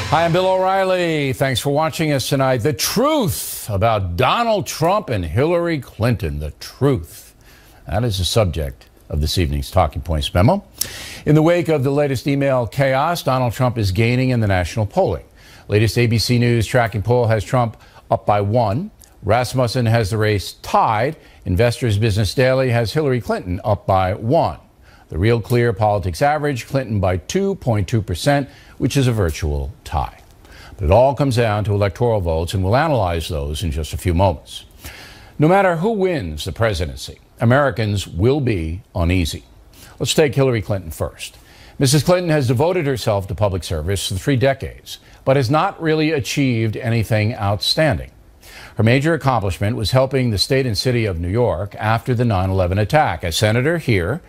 Hi, I'm Bill O'Reilly. Thanks for watching us tonight. The truth about Donald Trump and Hillary Clinton. The truth. That is the subject of this evening's Talking Points memo. In the wake of the latest email chaos, Donald Trump is gaining in the national polling. Latest ABC News tracking poll has Trump up by 1. Rasmussen has the race tied. Investors Business Daily has Hillary Clinton up by 1. The Real Clear Politics average, Clinton by 2.2%, which is a virtual tie. But it all comes down to electoral votes, and we'll analyze those in just a few moments. No matter who wins the presidency, Americans will be uneasy. Let's take Hillary Clinton first. Mrs. Clinton has devoted herself to public service for 3 decades, but has not really achieved anything outstanding. Her major accomplishment was helping the state and city of New York after the 9/11 attack. As senator here,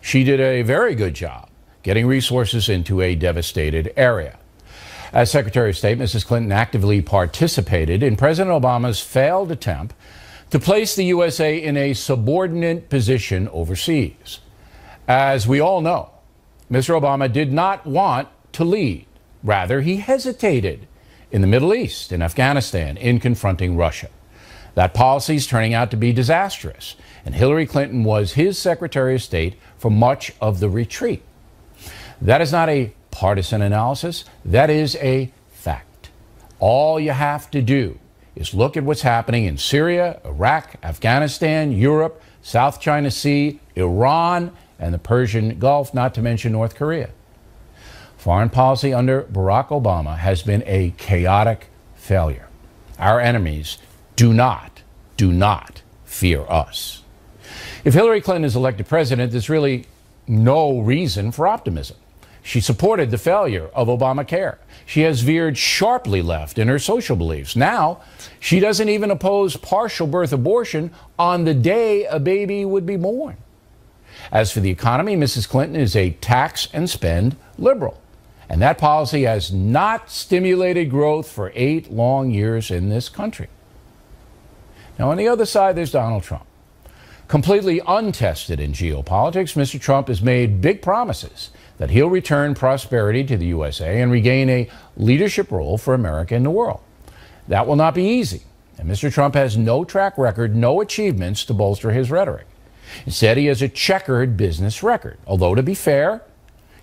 she did a very good job getting resources into a devastated area. As Secretary of State, Mrs. Clinton actively participated in President Obama's failed attempt to place the USA in a subordinate position overseas. As we all know, Mr. Obama did not want to lead. Rather, he hesitated in the Middle East, in Afghanistan, in confronting Russia. That policy is turning out to be disastrous, and Hillary Clinton was his Secretary of State for much of the retreat. That is not a partisan analysis. That is a fact. All you have to do is look at what's happening in Syria, Iraq, Afghanistan, Europe, South China Sea, Iran, and the Persian Gulf, not to mention North Korea. Foreign policy under Barack Obama has been a chaotic failure. Our enemies do not fear us. If Hillary Clinton is elected president, there's really no reason for optimism. She supported the failure of Obamacare. She has veered sharply left in her social beliefs. Now, she doesn't even oppose partial birth abortion on the day a baby would be born. As for the economy, Mrs. Clinton is a tax and spend liberal. And that policy has not stimulated growth for 8 long years in this country. Now, on the other side, there's Donald Trump. Completely untested in geopolitics, Mr. Trump has made big promises that he'll return prosperity to the USA and regain a leadership role for America in the world. That will not be easy, and Mr. Trump has no track record, no achievements to bolster his rhetoric. Instead, he has a checkered business record, although to be fair,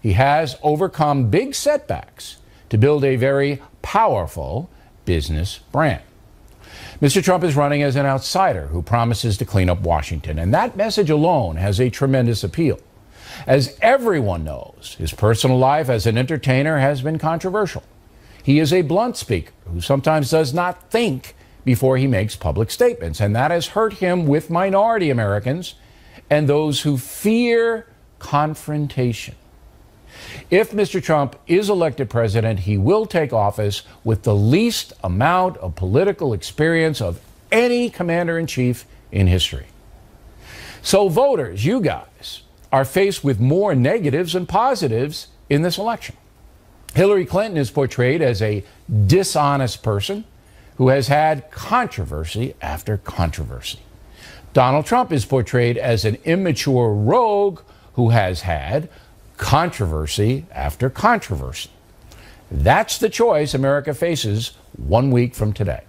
he has overcome big setbacks to build a very powerful business brand. Mr. Trump is running as an outsider who promises to clean up Washington, and that message alone has a tremendous appeal. As everyone knows, his personal life as an entertainer has been controversial. He is a blunt speaker who sometimes does not think before he makes public statements, and that has hurt him with minority Americans and those who fear confrontation. If Mr. Trump is elected president, he will take office with the least amount of political experience of any commander-in-chief in history. So voters, you guys, are faced with more negatives than positives in this election. Hillary Clinton is portrayed as a dishonest person who has had controversy after controversy. Donald Trump is portrayed as an immature rogue who has had controversy after controversy. That's the choice America faces 1 week from today.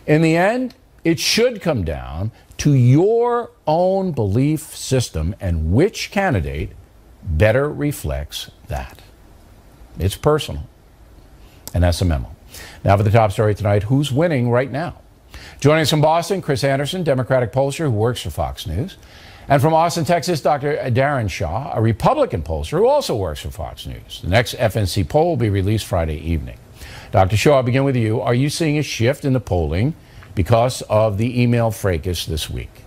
In the end, it should come down to your own belief system and which candidate better reflects that. It's personal. And that's a memo. Now for the top story tonight, who's winning right now? Joining us from Boston, Chris Anderson, Democratic pollster who works for Fox News. And from Austin, Texas, Dr. Darren Shaw, a Republican pollster who also works for Fox News. The next FNC poll will be released Friday evening. Dr. Shaw, I'll begin with you. Are you seeing a shift in the polling because of the email fracas this week?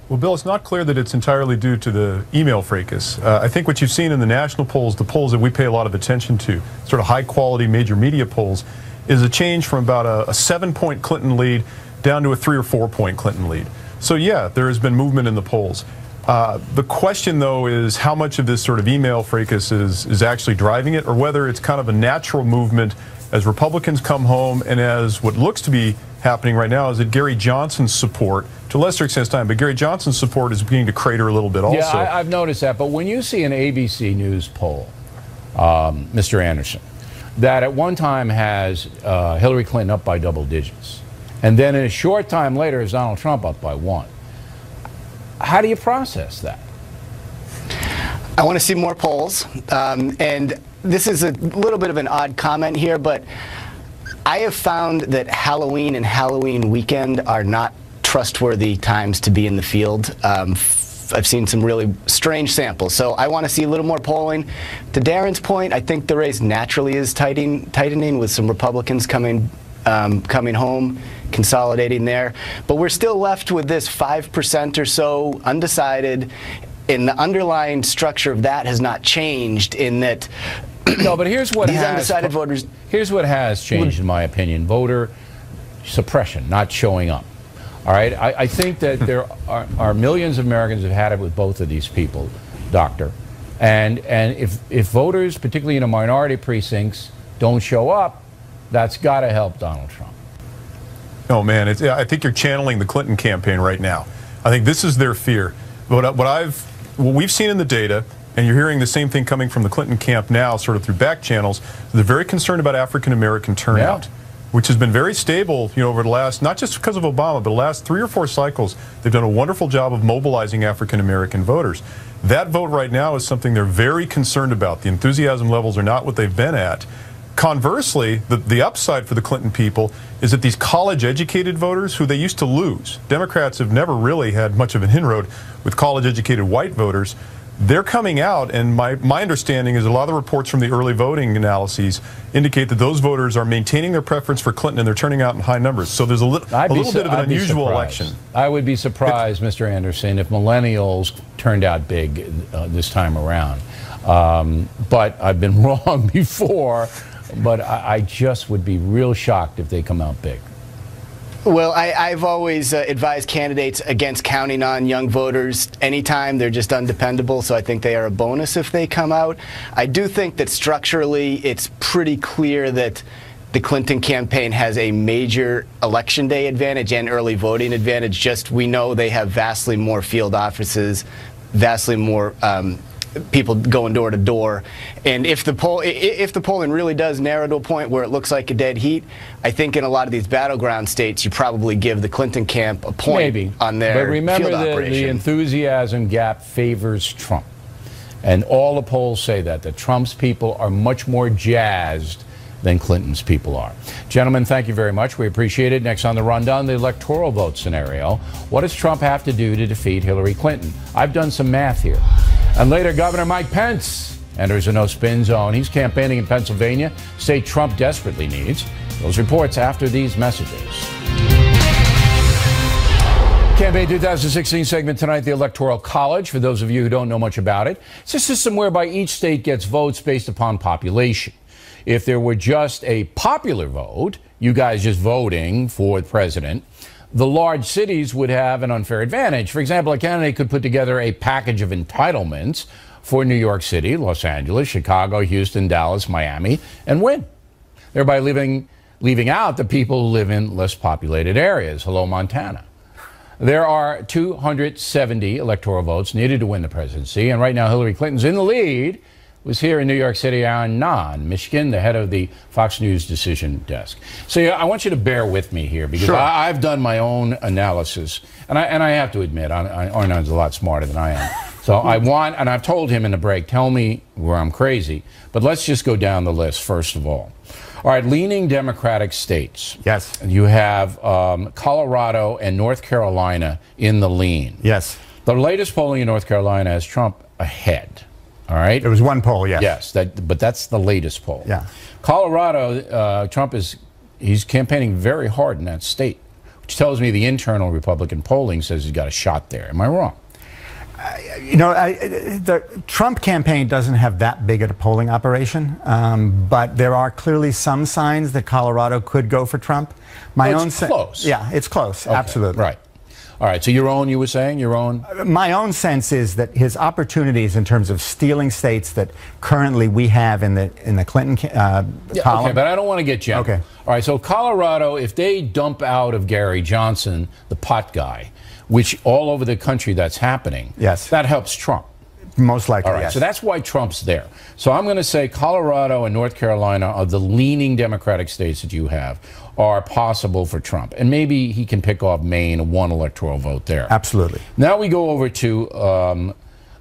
Well, Bill, it's not clear that it's entirely due to the email fracas. I think what you've seen in the national polls, the polls that we pay a lot of attention to, sort of high-quality major media polls, is a change from about a 7-point Clinton lead down to a 3 or 4-point Clinton lead. So, yeah, there has been movement in the polls. The question, though, is how much of this sort of email fracas is actually driving it, or whether it's kind of a natural movement as Republicans come home and as what looks to be happening right now is that Gary Johnson's support, to a lesser extent this time, but Gary Johnson's support is beginning to crater a little bit also. Yeah, I've noticed that. But when you see an ABC News poll, Mr. Anderson, that at one time has Hillary Clinton up by double digits, and then in a short time later is Donald Trump up by 1. How do you process that? I want to see more polls, and this is a little bit of an odd comment here, but I have found that Halloween and Halloween weekend are not trustworthy times to be in the field. I've seen some really strange samples, so I want to see a little more polling. To Darren's point, I think the race naturally is tightening with some Republicans coming home, consolidating there. But we're still left with this 5% or so undecided, and the underlying structure of that has not changed in that. No, but here's what these undecided voters. Here's what has changed, in my opinion: voter suppression, not showing up. All right, I think that there are millions of Americans who've had it with both of these people, Doctor, and if voters, particularly in the minority precincts, don't show up, that's got to help Donald Trump. Oh man, I think you're channeling the Clinton campaign right now. I think this is their fear. What we've seen in the data, and you're hearing the same thing coming from the Clinton camp now, sort of through back channels. They're very concerned about African American turnout. Yeah. Which has been very stable, over the last, not just because of Obama, but the last 3 or 4 cycles. They've done a wonderful job of mobilizing African American voters. That vote right now is something they're very concerned about. The enthusiasm levels are not what they've been at. Conversely, the upside for the Clinton people is that these college-educated voters who they used to lose, Democrats have never really had much of an inroad with college-educated white voters. They're coming out, and my understanding is a lot of the reports from the early voting analyses indicate that those voters are maintaining their preference for Clinton, and they're turning out in high numbers. So there's a little bit of an unusual election. I would be surprised, Mr. Anderson, if millennials turned out big this time around. But I've been wrong before, but I just would be real shocked if they come out big. Well, I've always advised candidates against counting on young voters anytime. They're just undependable, so I think they are a bonus if they come out. I do think that structurally it's pretty clear that the Clinton campaign has a major election day advantage and early voting advantage. Just we know they have vastly more field offices, vastly more people going door to door, and if the polling really does narrow to a point where it looks like a dead heat, I think in a lot of these battleground states you probably give the Clinton camp a point on their field operation. But remember, the enthusiasm gap favors Trump, and all the polls say that Trump's people are much more jazzed than Clinton's people are. Gentlemen, thank you very much. We appreciate it. Next on the rundown, the electoral vote scenario. What does Trump have to do to defeat Hillary Clinton? I've done some math here. And later, Governor Mike Pence enters a no-spin zone. He's campaigning in Pennsylvania, state Trump desperately needs. Those reports after these messages. Campaign 2016 segment tonight, the Electoral College. For those of you who don't know much about it, it's a system whereby each state gets votes based upon population. If there were just a popular vote, you guys just voting for the president, the large cities would have an unfair advantage. For example, a candidate could put together a package of entitlements for New York City, Los Angeles, Chicago, Houston, Dallas, Miami, and win, thereby leaving out the people who live in less populated areas. Hello, Montana. There are 270 electoral votes needed to win the presidency, and right now Hillary Clinton's in the lead. Was here in New York City, Aaron Nahn, Michigan, the head of the Fox News decision desk. So yeah, I want you to bear with me here because sure. I've done my own analysis, and I have to admit, Arnon's a lot smarter than I am. So and I've told him in the break, tell me where I'm crazy, but let's just go down the list first of all. All right, leaning Democratic states. Yes. You have Colorado and North Carolina in the lean. Yes. The latest polling in North Carolina has Trump ahead. All right. There was one poll, yes. Yes, but that's the latest poll. Yeah. Colorado, Trump he's campaigning very hard in that state, which tells me the internal Republican polling says he's got a shot there. Am I wrong? The Trump campaign doesn't have that big of a polling operation, but there are clearly some signs that Colorado could go for Trump. It's close. Yeah, it's close. Okay, absolutely. Right. All right, so you were saying your own? My own sense is that his opportunities in terms of stealing states that currently we have in the Clinton column. Okay, but I don't want to get general. Okay. All right, so Colorado, if they dump out of Gary Johnson, the pot guy, which all over the country that's happening, yes, that helps Trump. Most likely, All right, yes. so that's why Trump's there. So I'm going to say Colorado and North Carolina are the leaning Democratic states that you have are possible for Trump. And maybe he can pick off Maine, one electoral vote there. Absolutely. Now we go over to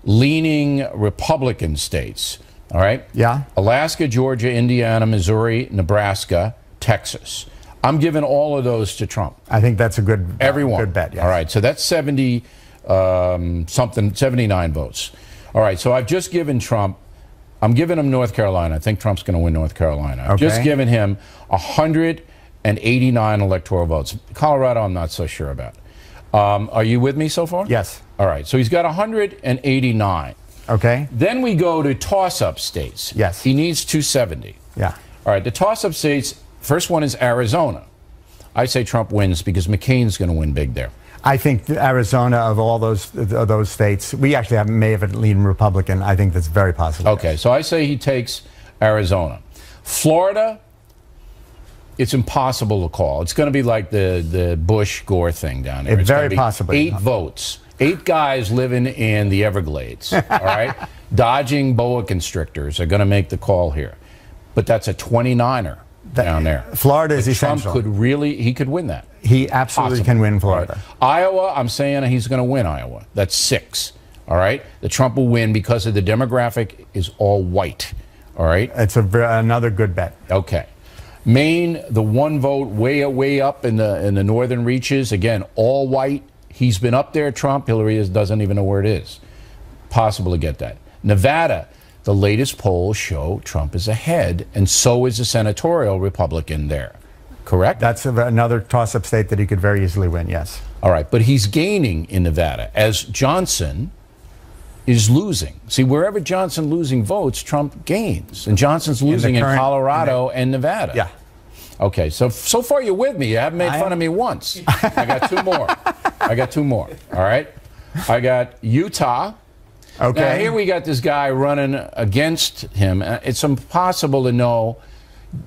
leaning Republican states. All right? Yeah. Alaska, Georgia, Indiana, Missouri, Nebraska, Texas. I'm giving all of those to Trump. I think that's a good Everyone. bet. Yes. All right, so that's 79 votes. All right, so I've just given Trump, I'm giving him North Carolina. I think Trump's going to win North Carolina. I've just given him 189 electoral votes. Colorado, I'm not so sure about. Are you with me so far? Yes. All right, so he's got 189. Okay. Then we go to toss-up states. Yes. He needs 270. Yeah. All right, the toss-up states, first one is Arizona. I say Trump wins because McCain's going to win big there. I think Arizona, of all those states, we actually may have a lean Republican. I think that's very possible. Okay, so I say he takes Arizona. Florida, it's impossible to call. It's going to be like the Bush-Gore thing down there. It's gonna very be possibly. 8 votes. 8 guys living in the Everglades, all right? Dodging boa constrictors are going to make the call here. But that's a 29er down there. Florida is Trump essential. he could win that. He absolutely Possible. can win Florida. Iowa, I'm saying he's going to win Iowa. That's 6. All right? The Trump will win because of the demographic is all white. All right? It's another good bet. Okay. Maine, the one vote way up in the northern reaches, again, all white. He's been up there, Trump. Hillary doesn't even know where it is. Possible to get that. Nevada, the latest polls show Trump is ahead, and so is the senatorial Republican there. Correct? That's another toss-up state that he could very easily win, yes. All right, but he's gaining in Nevada as Johnson is losing. See, wherever Johnson losing votes, Trump gains. And Johnson's losing in Colorado and Nevada. Yeah. Okay, so far you're with me. You haven't made fun of me once. I got 2 more. All right? I got Utah. Okay. Now, here we got this guy running against him. It's impossible to know.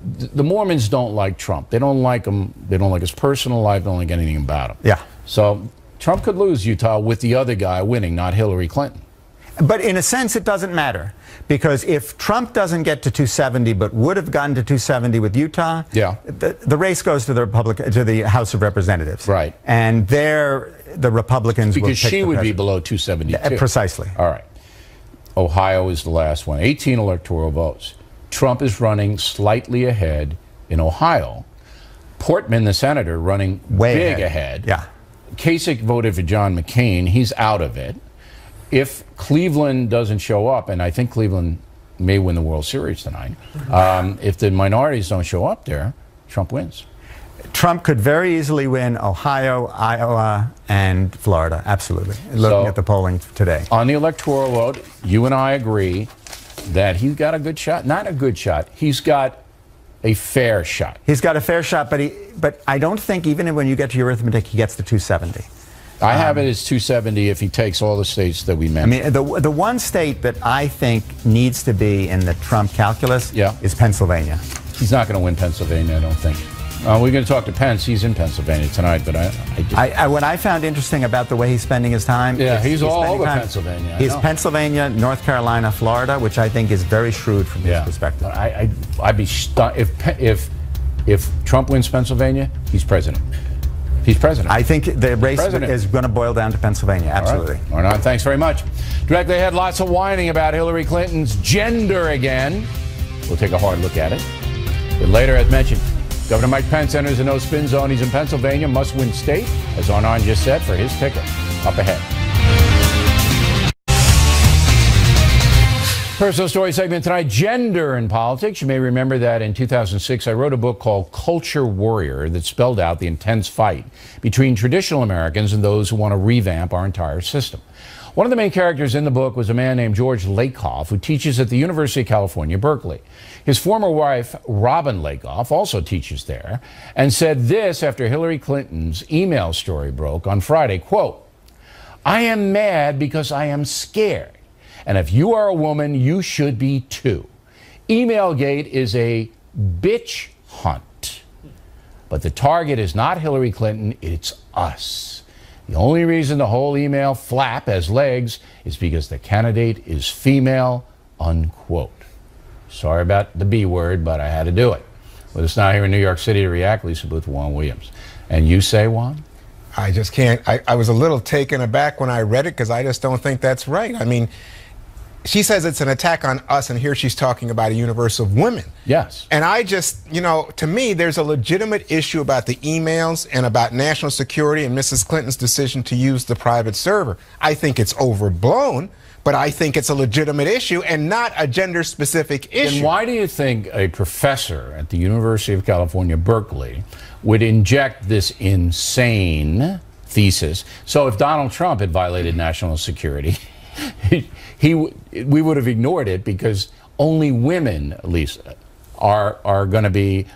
The Mormons don't like Trump. They don't like him. They don't like his personal life. They don't like anything about him. Yeah. So Trump could lose Utah with the other guy winning, not Hillary Clinton. But in a sense, it doesn't matter. Because if Trump doesn't get to 270, but would have gotten to 270 with Utah, Yeah. the race goes to the House of Representatives. Right. And there, the Republicans will Because pick she the would be president. below 272. Precisely. All right. Ohio is the last one. 18 electoral votes. Trump is running slightly ahead in Ohio. Portman, the senator, running Way big ahead. Yeah. Kasich voted for John McCain. He's out of it. If Cleveland doesn't show up, and I think Cleveland may win the World Series tonight, if the minorities don't show up there, Trump wins. Trump could very easily win Ohio, Iowa, and Florida. Absolutely. Looking at the polling today. On the electoral vote, you and I agree that he's got a good shot. Not a good shot. He's got a fair shot. He's got a fair shot, but I don't think even when you get to your arithmetic, he gets to 270. I have it as 270 if he takes all the states that we mentioned. I mean, the one state that I think needs to be in the Trump calculus is Pennsylvania. He's not going to win Pennsylvania, I don't think. We're going to talk to Pence. He's in Pennsylvania tonight, but what I found interesting about the way he's spending his time. Yeah, he's all over Pennsylvania. He's Pennsylvania, North Carolina, Florida, which I think is very shrewd from his perspective. I'd be stunned if Trump wins Pennsylvania. He's president. He's president. I think the race is going to boil down to Pennsylvania. Absolutely. All right. Thanks very much. Directly ahead, lots of whining about Hillary Clinton's gender again. We'll take a hard look at it. But later, as mentioned, Governor Mike Pence enters a no-spin zone. He's in Pennsylvania, must-win state, as Arnon just said, for his ticket. Up ahead. Personal story segment tonight, gender in politics. You may remember that in 2006, I wrote a book called Culture Warrior that spelled out the intense fight between traditional Americans and those who want to revamp our entire system. One of the main characters in the book was a man named George Lakoff, who teaches at the University of California, Berkeley. His former wife, Robin Lakoff, also teaches there, and said this after Hillary Clinton's email story broke on Friday, quote, "I am mad because I am scared. And if you are a woman, you should be too. Emailgate is a bitch hunt. But the target is not Hillary Clinton, it's us. The only reason the whole email flap has legs is because the candidate is female, unquote. Sorry about the B word, but I had to do it. With us now here in New York City to react, Lisa Booth, Juan Williams. And you say, Juan? I just can't. I was a little taken aback when I read it because I just don't think that's right. I mean, she says it's an attack on us, and here she's talking about a universe of women. Yes. And I just, to me, there's a legitimate issue about the emails and about national security and Mrs. Clinton's decision to use the private server. I think it's overblown, but I think it's a legitimate issue and not a gender-specific issue. Then why do you think a professor at the University of California, Berkeley, would inject this insane thesis? So if Donald Trump had violated national security, we would have ignored it because only women, at least, are going to be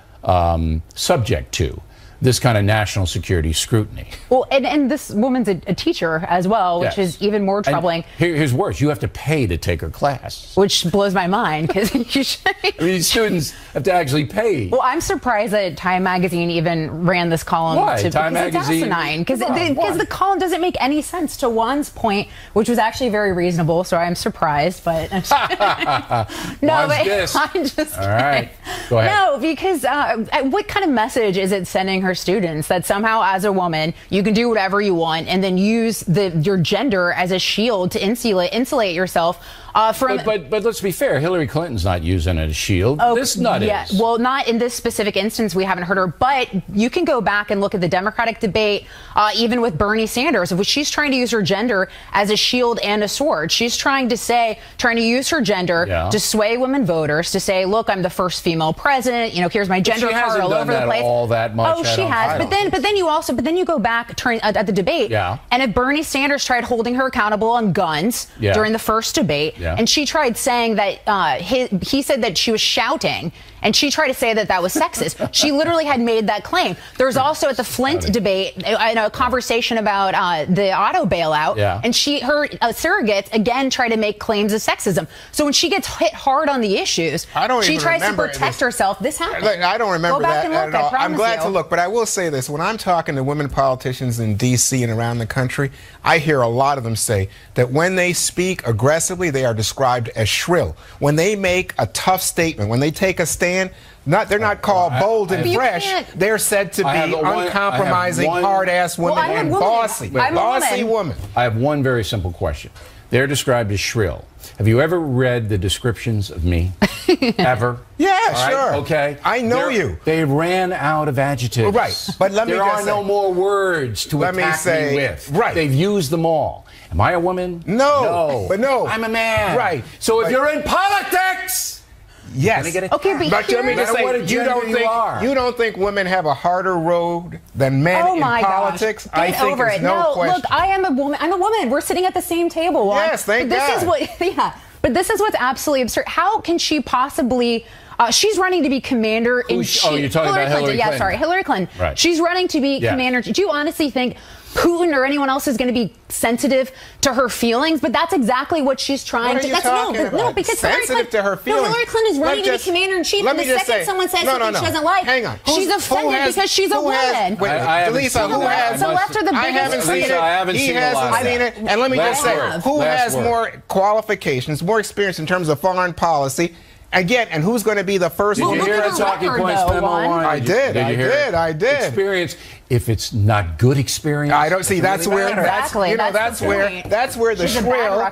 subject to this kind of national security scrutiny. Well, and this woman's a teacher as well, which Yes. is even more troubling. Here's worse. You have to pay to take her class. Which blows my mind because you should. I mean, students have to actually pay. Well, I'm surprised that Time Magazine even ran this column. Why? Time because Magazine? It's asinine. Because Why? the column doesn't make any sense to Juan's point, which was actually very reasonable. So I'm surprised, but no, Juan's this. I'm just All right. Go ahead. No, because what kind of message is it sending her students that somehow, as a woman, you can do whatever you want and then use your gender as a shield to insulate yourself from? But let's be fair. Hillary Clinton's not using it as a shield. This nut is. Well, not in this specific instance. We haven't heard her, but you can go back and look at the Democratic debate, even with Bernie Sanders, which she's trying to use her gender as a shield and a sword. She's trying to use her gender to sway women voters, to say, look, I'm the first female president. Here's my gender card all over the place. All that much. Oh, she has. But then you go back at the debate. Yeah. And if Bernie Sanders tried holding her accountable on guns during the first debate, and she tried saying that he said that she was shouting, and she tried to say that was sexist. She literally had made that claim. There's also at the Flint debate a conversation about the auto bailout, and her surrogates again try to make claims of sexism. So when she gets hit hard on the issues, she tries to protect herself. This happened. I don't remember Go back that and look, at all. I promise I'm glad you. to look, but I will say this. When I'm talking to women politicians in D.C. and around the country, I hear a lot of them say that when they speak aggressively, they are described as shrill. When they make a tough statement, when they take a stand, they're not called bold and fresh. They're said to be uncompromising, hard-ass women and bossy. Bossy woman. I have one very simple question. They're described as shrill. Have you ever read the descriptions of me? Ever? Yeah, right? sure. Okay. I know you. They ran out of adjectives. Right. But let me there just are say, no more words to attack me with. Right. They've used them all. Am I a woman? No. But no. I'm a man. Right. So if you're in politics, yes. Okay, but let me just say, you don't think women have a harder road than men in politics? Gosh. I think there's no question. Look, I am a woman. I'm a woman. We're sitting at the same table. Yes, thank God. But this is what's absolutely absurd. How can she possibly? She's running to be commander in chief. Oh, you're talking about Hillary Clinton. Yeah, sorry, Hillary Clinton. Right. She's running to be commander. Do you honestly think Putin or anyone else is going to be sensitive to her feelings? But that's exactly what she's trying to. No, because sensitive to her feelings. Hillary Clinton is running to be commander in chief. And the second someone says something she doesn't like, hang on. She's offended because she's a woman. Lisa, who has? The left are the biggest. I haven't seen it. I haven't he seen hasn't seen it. And let me just say, who has more qualifications, more experience in terms of foreign policy? Again, and who's going to be the first? Did you hear the talking points memo? I did. Experience. If it's not good experience, I don't see. That's where. That's where the shrill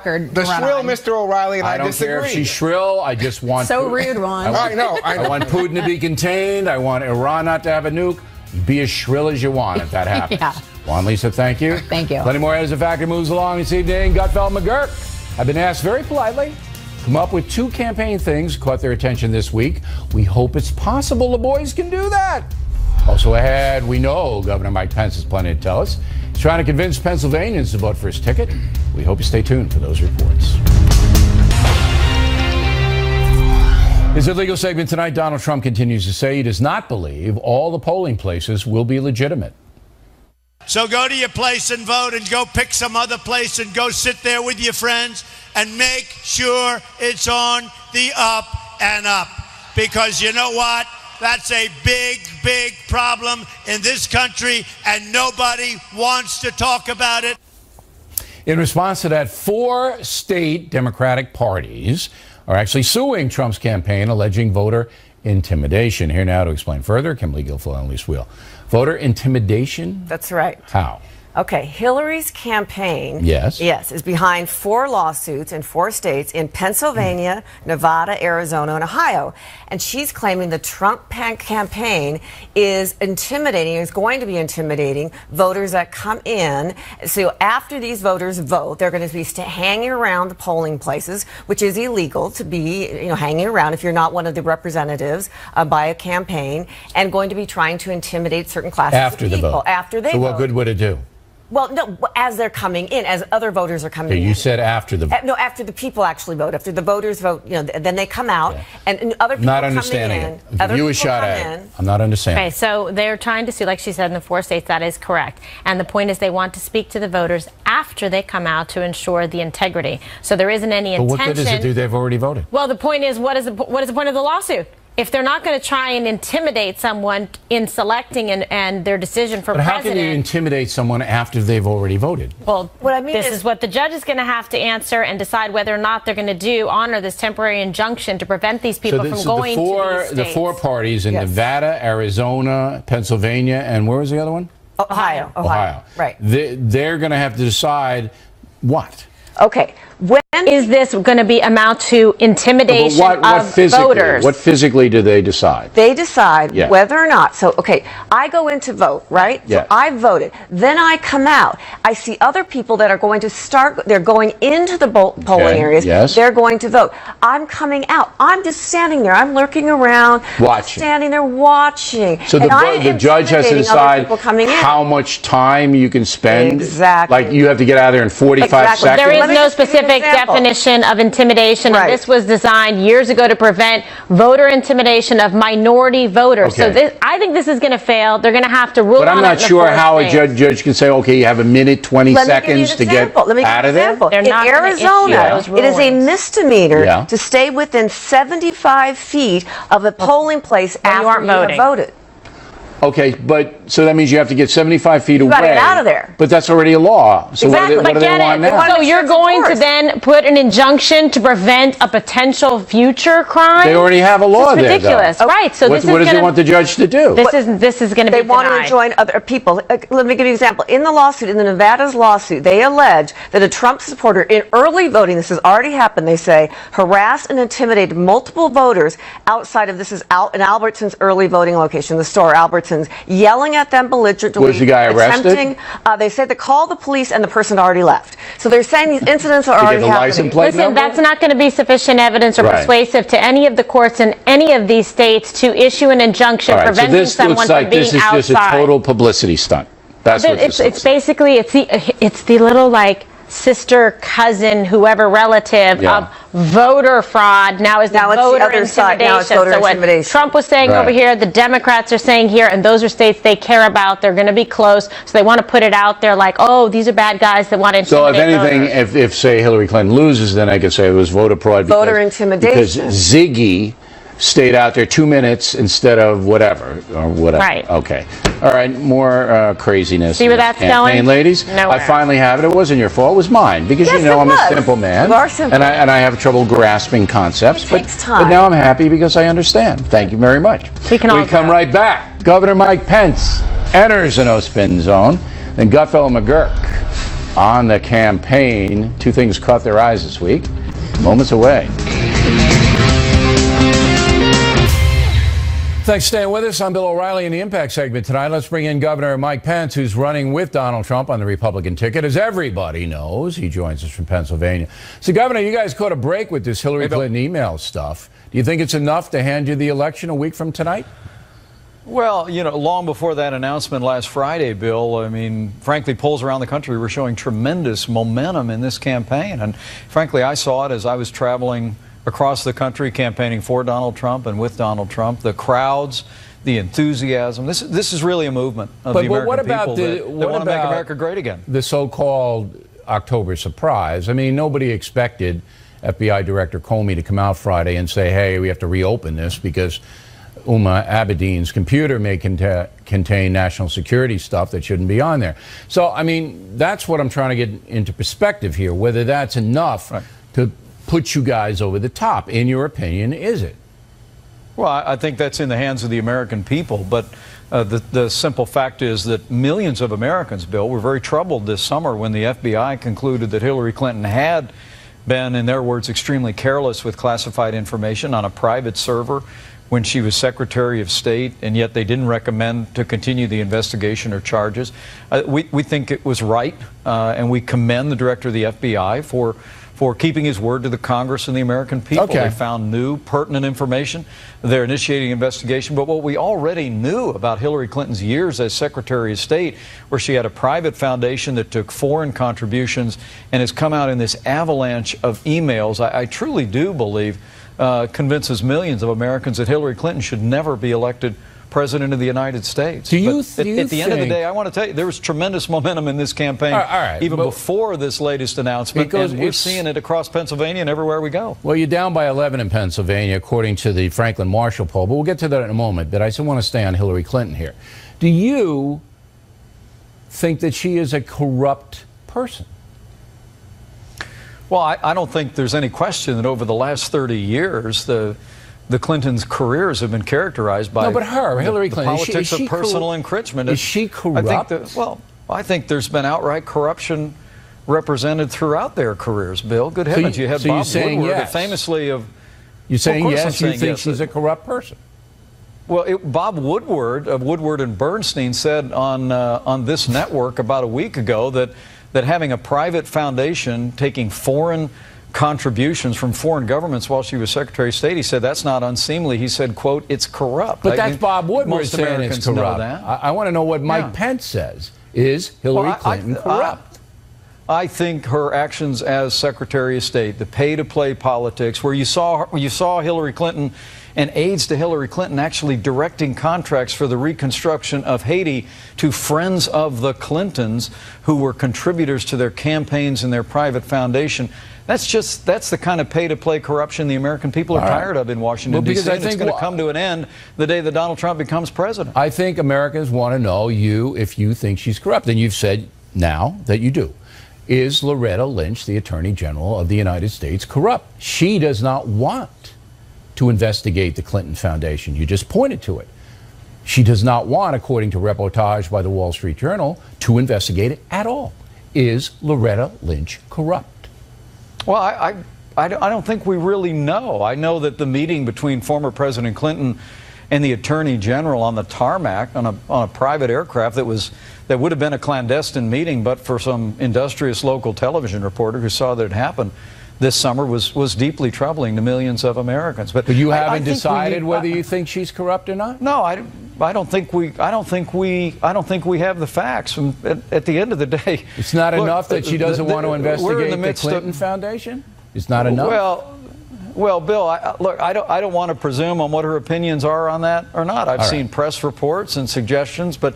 Mr. O'Reilly and I disagree. I don't care if she's shrill. I just want rude, Ron. I know. I want Putin to be contained. I want Iran not to have a nuke. Be as shrill as you want if that happens. Juan, Lisa, thank you. Thank you. Plenty more as the factor moves along this evening. Gutfeld McGurk. I've been asked very politely come up with 2 campaign things caught their attention this week. We hope it's possible the boys can do that. Also ahead, we know Governor Mike Pence has plenty to tell us. He's trying to convince Pennsylvanians to vote for his ticket. We hope you stay tuned for those reports. His illegal segment tonight, Donald Trump continues to say he does not believe all the polling places will be legitimate. So go to your place and vote, and go pick some other place and go sit there with your friends and make sure it's on the up and up. Because you know what? That's a big, big problem in this country, and nobody wants to talk about it. In response to that, 4 state Democratic parties are actually suing Trump's campaign, alleging voter intimidation. Here now to explain further, Kimberly Guilfoyle and Elise Wheel. Voter intimidation? That's right. How? Okay, Hillary's campaign Yes, is behind 4 lawsuits in 4 states in Pennsylvania, Nevada, Arizona, and Ohio. And she's claiming the Trump campaign is intimidating, is going to be intimidating voters that come in. So after these voters vote, they're going to be hanging around the polling places, which is illegal to be hanging around if you're not one of the representatives by a campaign, and going to be trying to intimidate certain classes after of people. The vote. After they vote. So what vote. good would it do? Well, no, as they're coming in, as other voters are coming in. You said after the vote. No, after the people actually vote. After the voters vote, then they come out, and other people not coming understanding in. it. Other you a shot at it. I'm not understanding. Okay, so they're trying to sue, like she said, in the 4 states. That is correct. And the point is they want to speak to the voters after they come out to ensure the integrity. So there isn't any intention. But what good does it do? They've already voted. Well, the point is, what is the point of the lawsuit? If they're not going to try and intimidate someone in selecting and their decision for president. But how can you intimidate someone after they've already voted? Well, what I mean this is what the judge is going to have to answer and decide whether or not they're going to honor this temporary injunction to prevent these people from going to these states. The 4 parties in Nevada, Arizona, Pennsylvania, and where was the other one? Ohio. Right. They're going to have to decide what? Okay. When is this going to be amount to intimidation of voters? What physically do they decide? They decide whether or not. So, okay, I go in to vote, right? Yeah. So I voted. Then I come out. I see other people that are going to start. They're going into the polling areas. Yes. They're going to vote. I'm coming out. I'm just standing there. I'm lurking around. Watching. Standing there watching. So the judge has to decide how much time you can spend. Exactly. Like you have to get out of there in 45 seconds. There is no specific definition of intimidation, and this was designed years ago to prevent voter intimidation of minority voters. Okay. So I think this is going to fail. They're going to have to rule But I'm on not it sure how a judge can say, okay, you have a minute, 20 seconds to get out of there. In Arizona, it is a misdemeanor to stay within 75 feet of a polling place after you have voted. Okay, but so that means you have to get 75 feet away. You got to get out of there. But that's already a law. So what do they want now? So you're going to then put an injunction to prevent a potential future crime? They already have a law there. It's ridiculous, right? So what does they want the judge to do? This is going to be They want to enjoin other people. Let me give you an example. In the lawsuit, in the Nevada's lawsuit, they allege that a Trump supporter in early voting, this has already happened, they say, harassed and intimidated multiple voters outside of, this is out in Albertson's early voting location, the store Albertson's, yelling at them belligerently. Was the guy arrested? They said to call the police and the person already left. So they're saying these incidents are already happening. Listen, that's not going to be sufficient evidence or persuasive to any of the courts in any of these states to issue an injunction preventing someone from being outside. This is just a total publicity stunt. That's what it's basically it's the little like sister, cousin, whoever relative of voter fraud. Now is voter intimidation. Now it's voter intimidation. What Trump was saying over here, the Democrats are saying here, and those are states they care about. They're going to be close, so they want to put it out there like, oh, these are bad guys that want to intimidate. So if anything, if say Hillary Clinton loses, then I could say it was voter fraud. Voter intimidation. Because Ziggy stayed out there 2 minutes instead of whatever. Right. Okay. All right. More craziness. See where that's going, ladies? Nowhere. I finally have it. It wasn't your fault. It was mine because Yes, you know I'm it a was. simple man. You are simple. And I have trouble grasping concepts. It takes time. But now I'm happy because I understand. Thank you very much. We come right back. Governor Mike Pence enters the no-spin zone. Then Gutfeld and McGurk on the campaign. 2 things caught their eyes this week. Moments away. Thanks for staying with us. I'm Bill O'Reilly in the Impact segment tonight. Let's bring in Governor Mike Pence, who's running with Donald Trump on the Republican ticket. As everybody knows, he joins us from Pennsylvania. So, Governor, you guys caught a break with this Hillary Clinton email stuff. Do you think it's enough to hand you the election a week from tonight? Well, you know, long before that announcement last Friday, Bill, I mean, frankly, polls around the country were showing tremendous momentum in this campaign. And frankly, I saw it as I was traveling across the country campaigning for Donald Trump and with Donald Trump. The crowds, the enthusiasm. This is really a movement of the American people that want to make America great again. The so-called October surprise. I mean, nobody expected FBI Director Comey to come out Friday and say, hey, we have to reopen this because Huma Abedin's computer may contain national security stuff that shouldn't be on there. So, I mean, that's what I'm trying to get into perspective here, whether that's enough to put you guys over the top. In your opinion, is it? Well, I think that's in the hands of the American people, but the simple fact is that millions of Americans, Bill, were very troubled this summer when the FBI concluded that Hillary Clinton had been, in their words, extremely careless with classified information on a private server when she was Secretary of State, and yet they didn't recommend to continue the investigation or charges. We think it was right, and we commend the director of the FBI for keeping his word to the Congress and the American people. Okay. They found new, pertinent information. They're initiating investigation. But what we already knew about Hillary Clinton's years as Secretary of State, where she had a private foundation that took foreign contributions and has come out in this avalanche of emails, I truly do believe convinces millions of Americans that Hillary Clinton should never be elected President of the United States. At the end of the day, I want to tell you, there was tremendous momentum in this campaign, even before this latest announcement, and we're seeing it across Pennsylvania and everywhere we go. Well, you're down by 11 in Pennsylvania, according to the Franklin Marshall poll, but we'll get to that in a moment. But I still want to stay on Hillary Clinton here. Do you think that she is a corrupt person? Well, I don't think there's any question that over the last 30 years, the Clintons' careers have been characterized by Hillary Clinton, politics of personal enrichment. Is she corrupt? I think there's been outright corruption represented throughout their careers, Bill. Good heavens, you had Bob Woodward, famously of... You're saying yes, you think she's a corrupt person? Well, Bob Woodward of Woodward and Bernstein said on this network about a week ago that having a private foundation taking foreign contributions from foreign governments while she was Secretary of State, he said that's not unseemly. He said, quote, it's corrupt. But that's Bob Woodward saying it's corrupt. Know that. I want to know what Mike Pence says. Is Hillary Clinton corrupt? I think her actions as Secretary of State, the pay-to-play politics, where you saw Hillary Clinton and aides to Hillary Clinton actually directing contracts for the reconstruction of Haiti to friends of the Clintons who were contributors to their campaigns and their private foundation. That's the kind of pay-to-play corruption the American people are tired of in Washington, D.C. And it's going to come to an end the day that Donald Trump becomes president. I think Americans want to know if you think she's corrupt. And you've said now that you do. Is Loretta Lynch, the Attorney General of the United States, corrupt? She does not want to investigate the Clinton Foundation. You just pointed to it. She does not want, according to reportage by the Wall Street Journal, to investigate it at all. Is Loretta Lynch corrupt? Well, I don't think we really know. I know that the meeting between former President Clinton and the Attorney General on the tarmac on a private aircraft that would have been a clandestine meeting, but for some industrious local television reporter who saw that it happened this summer was deeply troubling to millions of Americans. But you haven't decided whether you think she's corrupt or not? No, I don't think we have the facts. At the end of the day, it's not enough that she doesn't want to investigate the Clinton Foundation? It's not enough? Well, Bill, I don't want to presume on what her opinions are on that or not. I've seen press reports and suggestions, but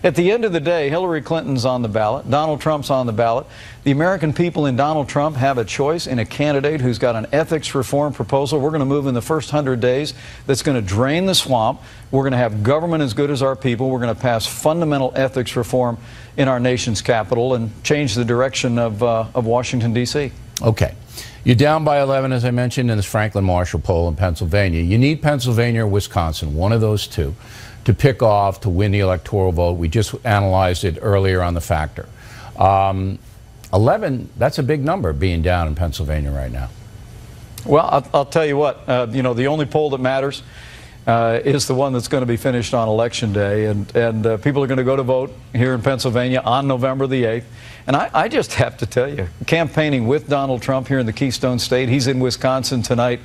at the end of the day, Hillary Clinton's on the ballot. Donald Trump's on the ballot. The American people in Donald Trump have a choice in a candidate who's got an ethics reform proposal. We're going to move in the first 100 days that's going to drain the swamp. We're going to have government as good as our people. We're going to pass fundamental ethics reform in our nation's capital and change the direction of Washington, D.C. Okay. You're down by 11, as I mentioned, in this Franklin Marshall poll in Pennsylvania. You need Pennsylvania or Wisconsin, one of those two, to pick off to win the electoral vote. We just analyzed it earlier on the factor. 11, that's a big number being down in Pennsylvania right now. Well, I'll tell you what, the only poll that matters is the one that's going to be finished on Election Day, and people are going to go to vote here in Pennsylvania on November the 8th. And I just have to tell you, campaigning with Donald Trump here in the Keystone State, he's in Wisconsin tonight.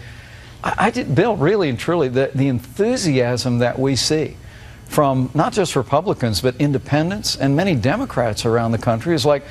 Bill, really and truly, the enthusiasm that we see from not just Republicans, but independents and many Democrats around the country is like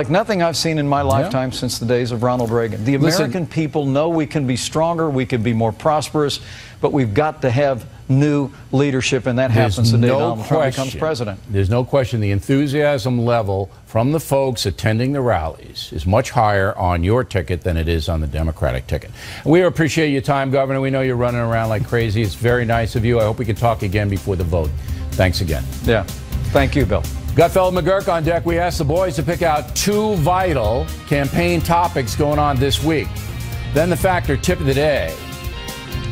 nothing I've seen in my lifetime since the days of Ronald Reagan. The American people know we can be stronger, we can be more prosperous, but we've got to have new leadership, and that happens the day Donald Trump becomes president. There's no question the enthusiasm level from the folks attending the rallies is much higher on your ticket than it is on the Democratic ticket. We appreciate your time, Governor. We know you're running around like crazy. It's very nice of you. I hope we can talk again before the vote. Thanks again. Yeah. Thank you, Bill. Gutfeld McGurk on deck. We asked the boys to pick out 2 vital campaign topics going on this week. Then the Factor tip of the day,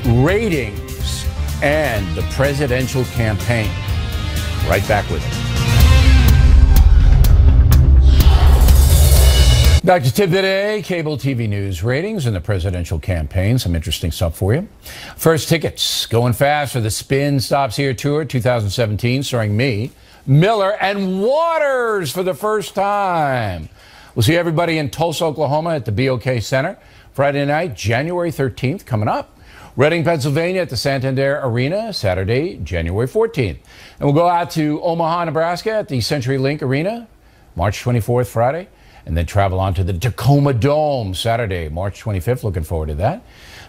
ratings and the presidential campaign. Right back with it. Back to tip of the day, cable TV news ratings and the presidential campaign. Some interesting stuff for you. First, tickets going fast for the Spin Stops Here Tour 2017, starring me, Miller, and Waters for the first time. We'll see everybody in Tulsa, Oklahoma at the BOK Center Friday night, January 13th, coming up. Reading, Pennsylvania at the Santander Arena, Saturday, January 14th. And we'll go out to Omaha, Nebraska at the CenturyLink Arena, March 24th, Friday. And then travel on to the Tacoma Dome, Saturday, March 25th. Looking forward to that.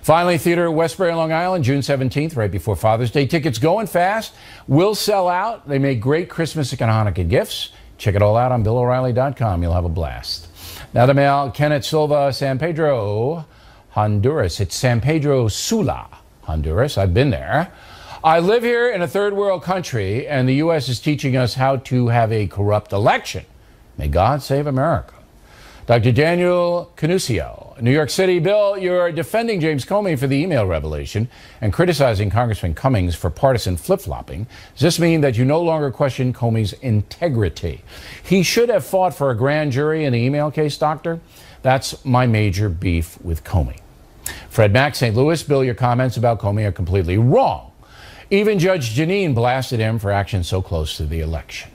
Finally, theater at Westbury, Long Island, June 17th, right before Father's Day. Tickets going fast, will sell out. They make great Christmas and Hanukkah gifts. Check it all out on BillO'Reilly.com. You'll have a blast. Now to mail, Kenneth Silva, San Pedro, Honduras. It's San Pedro Sula, Honduras. I've been there. I live here in a third world country, and the U.S. is teaching us how to have a corrupt election. May God save America. Dr. Daniel Canucio, New York City. Bill, you're defending James Comey for the email revelation and criticizing Congressman Cummings for partisan flip-flopping. Does this mean that you no longer question Comey's integrity? He should have fought for a grand jury in the email case, Doctor. That's my major beef with Comey. Fred Mack, St. Louis. Bill, your comments about Comey are completely wrong. Even Judge Jeanine blasted him for action so close to the election.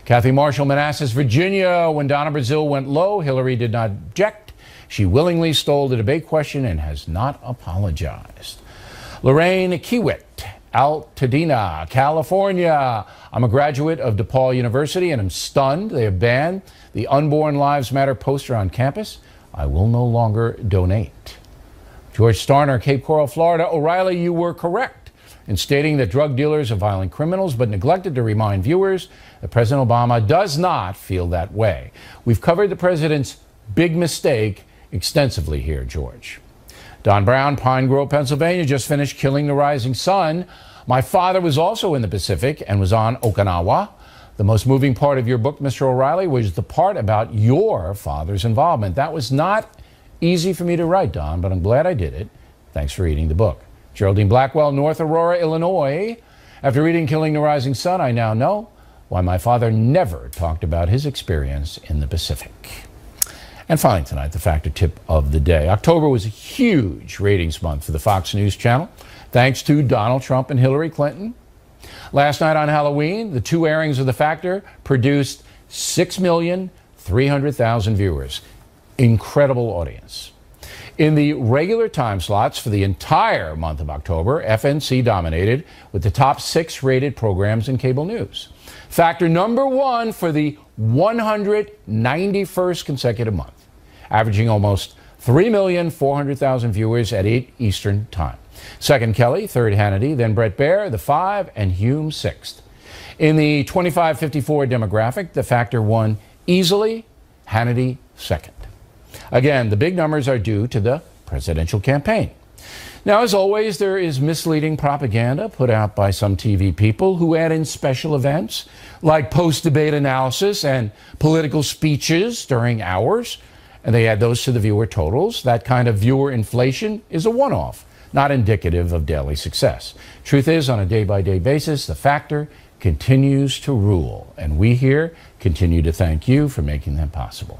Kathy Marshall, Manassas, Virginia. When Donna Brazile went low, Hillary did not object. She willingly stole the debate question and has not apologized. Lorraine Kiewit, Altadena, California. I'm a graduate of DePaul University and I'm stunned. They have banned the Unborn Lives Matter poster on campus. I will no longer donate. George Starner, Cape Coral, Florida. O'Reilly, you were correct in stating that drug dealers are violent criminals, but neglected to remind viewers that President Obama does not feel that way. We've covered the president's big mistake extensively here, George. Don Brown, Pine Grove, Pennsylvania, just finished Killing the Rising Sun. My father was also in the Pacific and was on Okinawa. The most moving part of your book, Mr. O'Reilly, was the part about your father's involvement. That was not easy for me to write, Don, but I'm glad I did it. Thanks for reading the book. Geraldine Blackwell, North Aurora, Illinois. After reading Killing the Rising Sun, I now know why my father never talked about his experience in the Pacific. And finally tonight, the Factor tip of the day. October was a huge ratings month for the Fox News Channel, thanks to Donald Trump and Hillary Clinton. Last night on Halloween, the 2 airings of the Factor produced 6,300,000 viewers. Incredible audience. In the regular time slots for the entire month of October, FNC dominated with the top 6 rated programs in cable news. Factor number 1 for the 191st consecutive month, averaging almost 3,400,000 viewers at 8 Eastern Time. Second, Kelly. Third, Hannity. Then Bret Baier, the 5, and Hume, 6th. In the 25-54 demographic, the Factor won easily, Hannity, 2nd. Again, the big numbers are due to the presidential campaign. Now, as always, there is misleading propaganda put out by some TV people who add in special events like post-debate analysis and political speeches during hours, and they add those to the viewer totals. That kind of viewer inflation is a one-off, not indicative of daily success. Truth is, on a day-by-day basis, the Factor continues to rule, and we here continue to thank you for making that possible.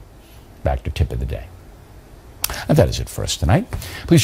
Back to tip of the day. And that is it for us tonight. Please